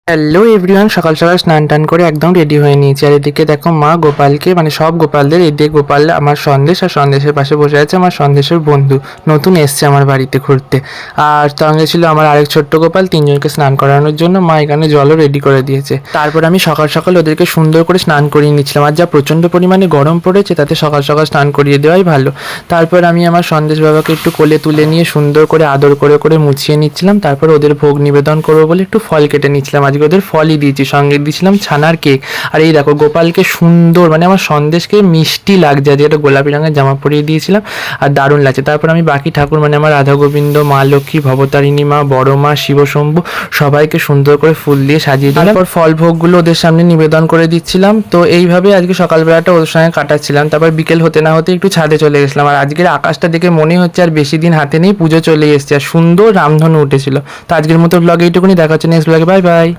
Hello everyone, সকাল সকাল স্নান টান করে একদম রেডি হয়ে নিয়েছি। আর এদিকে দেখো মা গোপালকে মানে সব গোপালদের, এদিকে গোপাল আমার সন্দেশ, আর সন্দেশের পাশে বসে আছে আমার সন্দেশের বন্ধু, নতুন এসছে আমার বাড়িতে ঘুরতে। আর সঙ্গে ছিল আমার আরেক ছোট্ট গোপাল, তিনজনকে স্নান করানোর জন্য মা এখানে জলও রেডি করে দিয়েছে। তারপর আমি সকাল সকাল ওদেরকে সুন্দর করে স্নান করিয়ে নিচ্ছিলাম। আর যা প্রচণ্ড পরিমাণে গরম পড়েছে, তাতে সকাল সকাল স্নান করিয়ে দেওয়াই ভালো। তারপর আমি আমার সন্দেশ বাবাকে একটু কোলে তুলে নিয়ে সুন্দর করে আদর করে করে মুছিয়ে নিচ্ছিলাম। তারপর ওদের ভোগ নিবেদন করবো বলে একটু ফল কেটে নিচ্ছিলাম। আজকে ওদের ফলই দিয়েছি, সঙ্গে দিয়েছিলাম ছানার কেক। আর এই দেখো গোপালকে সুন্দর মানে আমার সন্দেশকে মিষ্টি লাগছে, আজকে একটা গোলাপি রঙের জামা পরিয়ে দিয়েছিলাম আর দারুণ লাগছে। তারপর আমি বাকি ঠাকুর মানে আমার রাধা গোবিন্দ, মা লক্ষ্মী, ভবতারিণী মা, বড় মা, শিবশম্ভু সবাইকে সুন্দর করে ফুল দিয়ে সাজিয়ে দিলাম। তারপর ফল ভোগগুলো ওদের সামনে নিবেদন করে দিচ্ছিলাম। তো এইভাবে আজকে সকালবেলাটা ওদের সঙ্গে কাটাচ্ছিলাম। তারপর বিকেল হতে না হতে একটু ছাদে চলে গেছিলাম। আর আজকের আকাশটা দেখে মনে হচ্ছে আর বেশি দিন হাতে নেই, পুজো চলে এসছে আর সুন্দর রামধনু উঠেছিল। তো আজকের মতো ব্লগে এইটুকুনি, দেখা হচ্ছে নেক্সট ব্লগে। Bye bye.